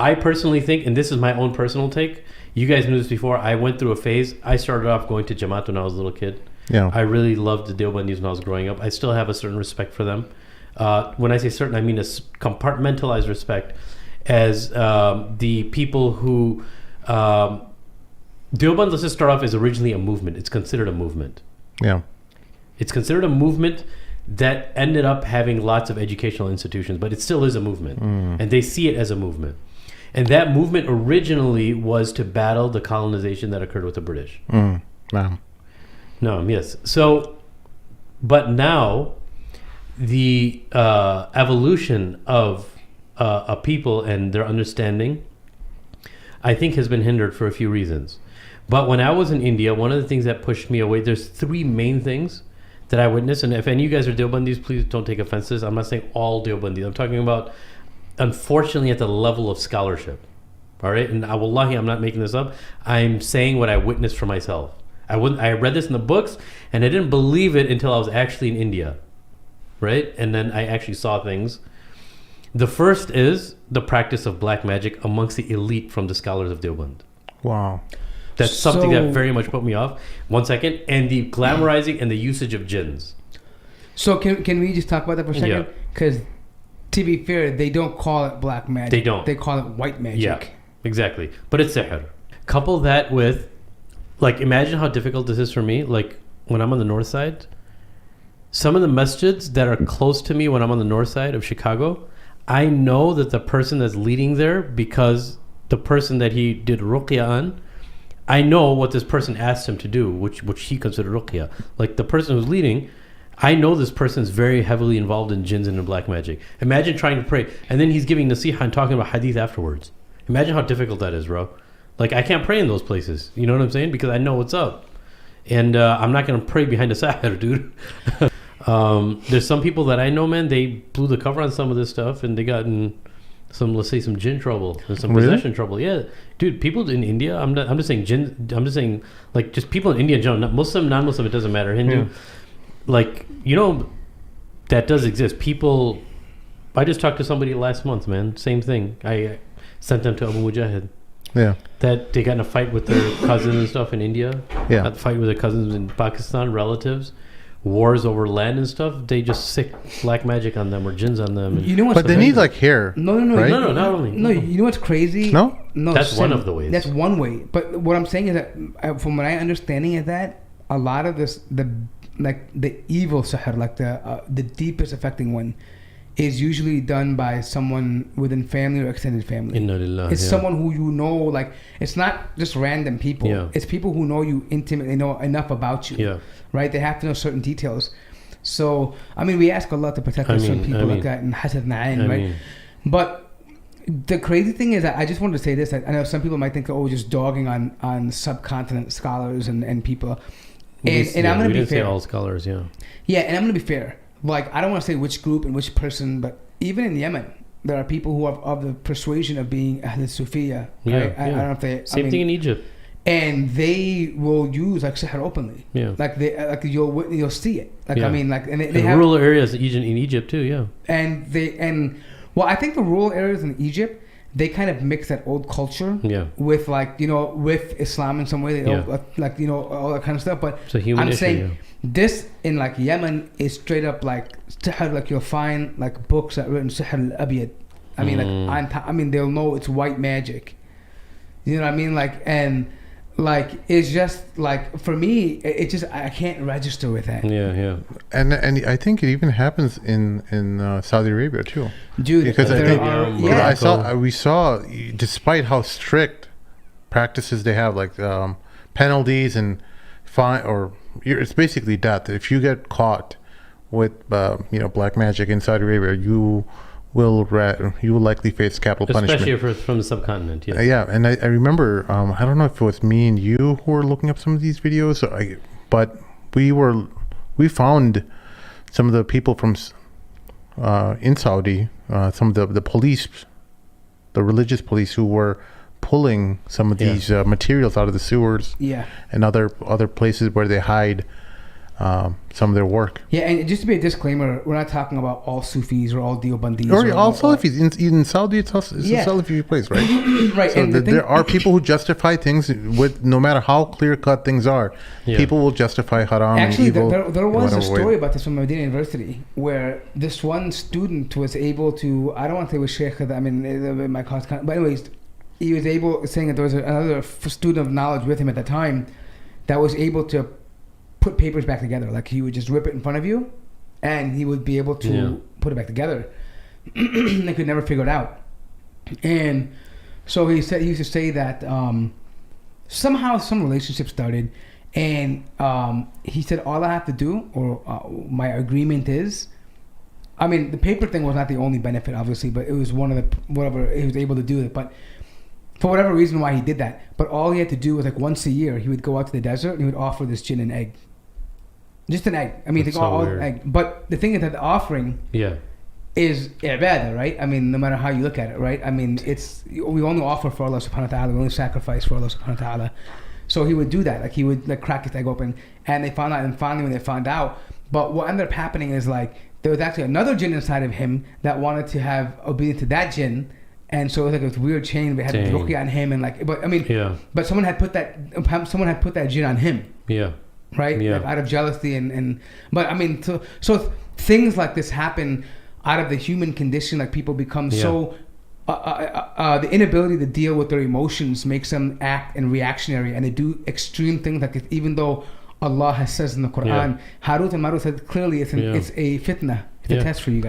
I personally think, and this is my own personal take, you guys knew this before, I went through a phase. I started off going to Jamaat when I was a little kid. Yeah. I really loved the Deobandis when I was growing up. I still have a certain respect for them. When I say certain, I mean a compartmentalized respect as the people who... Deoband, let's just start off, as originally a movement. It's considered a movement. Yeah. It's considered a movement that ended up having lots of educational institutions, but it still is a movement. And they see it as a movement. And that movement originally was to battle the colonization that occurred with the British. Wow. No, yes. So, but now the evolution of a people and their understanding, I think, has been hindered for a few reasons. But when I was in India, one of the things that pushed me away, there's three main things that I witnessed. And if any of you guys are Deobandis, please don't take offense to this. I'm not saying all Deobandis. I'm talking about, unfortunately, at the level of scholarship. All right? And wallahi, I'm not making this up. I'm saying what I witnessed for myself. I read this in the books, and I didn't believe it until I was actually in India. Right? And then I actually saw things. The first is the practice of black magic amongst the elite from the scholars of Deoband. Wow. That's something that very much put me off. 1 second. And the glamorizing and the usage of jinns. So can we just talk about that for a second? Because to be fair, they don't call it black magic. They don't. They call it white magic. Yeah, exactly. But it's sihr. Couple that with, like, imagine how difficult this is for me. Like, when I'm on the north side, some of the masjids that are close to me when I'm on the north side of Chicago, I know that the person that's leading there, because the person that he did ruqya on, I know what this person asked him to do, which he considered ruqya. Like, the person who's leading, I know this person's very heavily involved in jinns and in black magic. Imagine trying to pray, and then he's giving nasiha and talking about hadith afterwards. Imagine how difficult that is, bro. Like, I can't pray in those places. You know what I'm saying? Because I know what's up. And I'm not going to pray behind a sahir, dude. There's some people that I know, man, they blew the cover on some of this stuff, and they got in some, let's say, some jinn trouble and some possession trouble. Yeah, dude, people in India, I'm just saying jinn, I'm just saying, like, just people in India in general, Muslim, non-Muslim, it doesn't matter, Hindu, like, you know, that does exist. People, I just talked to somebody last month, man, same thing. I sent them to Abu Mujahid. Yeah. That they got in a fight with their cousins and stuff in India. Yeah. Got a fight with their cousins in Pakistan, relatives. Wars over land and stuff. They just sick black magic on them or jinns on them. You know what's But they need like hair. No, right? no, not only. No, you know what's crazy? No. That's one of the ways. That's one way. But what I'm saying is that, from my understanding of that, a lot of this, the evil sihr, like the deepest affecting one, is usually done by someone within family or extended family. It's someone who you know, like, it's not just random people. Yeah. It's people who know you intimately, know enough about you. Yeah. Right? They have to know certain details. So, I mean, we ask Allah to protect us from people like that in Hasad Na'in, right? But the crazy thing is that I just wanted to say this. I know some people might think, oh, just dogging on subcontinent scholars and people. And I'm going to be fair. Say all scholars, Yeah, and I'm going to be fair. Like, I don't want to say which group and which person, but even in Yemen, there are people who are of the persuasion of being Ahl Sufiya. Right? I don't know if they... Same thing in Egypt. And they will use, like, sihr openly. Yeah. Like, you'll see it. Like, I mean, like... And they have rural areas in Egypt, too, Well, I think the rural areas in Egypt, they kind of mix that old culture with, like, with Islam in some way. Like, all that kind of stuff. But I'm saying... This in, like, Yemen is straight up like sihr. Like, you'll find, like, books that are written sihr al-abyad. I mean, they'll know it's white magic. You know what I mean? Like, and like, it's just like, for me, it just, I can't register with that. Yeah. And I think it even happens in Saudi Arabia too, dude. Because we saw, despite how strict practices they have, like penalties and fine, or it's basically death. If you get caught with black magic in Saudi Arabia, you will likely face capital punishment. Especially from the subcontinent. Yes. Yeah, and I remember, I don't know if it was me and you who were looking up some of these videos, but we found some of the people from in Saudi, some of the police, the religious police, who were pulling some of these materials out of the sewers, and other places where they hide some of their work. Yeah, and just to be a disclaimer, we're not talking about all Sufis or all Deobandis. Or all Salafis. In Saudi, it's a Salafi place, right? Right. So there are people who justify things with, no matter how clear-cut things are, people will justify haram Actually, and evil. there was a story about this from Medina University where this one student was able to, I don't want to say it was Sheikh, I mean, it might cause, but anyways, he was able, saying that there was another student of knowledge with him at the time that was able to put papers back together. Like he would just rip it in front of you and he would be able to put it back together. They could never figure it out. And so he used to say that somehow some relationship started, and he said, all I have to do, or my agreement is, I mean, the paper thing was not the only benefit, obviously, but it was one of the, whatever, he was able to do it. But for whatever reason why he did that. But all he had to do was, like, once a year, he would go out to the desert and he would offer this jinn an egg. Just an egg. I mean, That's all weird. egg. But the thing is that the offering is ibadah, right? I mean, no matter how you look at it, right? I mean, we only offer for Allah subhanahu wa ta'ala. We only sacrifice for Allah subhanahu wa ta'ala. So he would do that. Like, he would, like, crack his egg open. And they found out, and finally when they found out, but what ended up happening is, like, there was actually another jinn inside of him that wanted to have obedience to that jinn. And so it was like this weird chain. We had a ruqya on him, and like, but I mean, but someone had put that jinn on him. Yeah. Right. Yeah. Like, out of jealousy and but I mean, so things like this happen out of the human condition. Like, people become so the inability to deal with their emotions makes them act and reactionary, and they do extreme things. Like, even though Allah has says in the Quran, Harut and Marut said clearly it's a fitna, it's a test for you guys.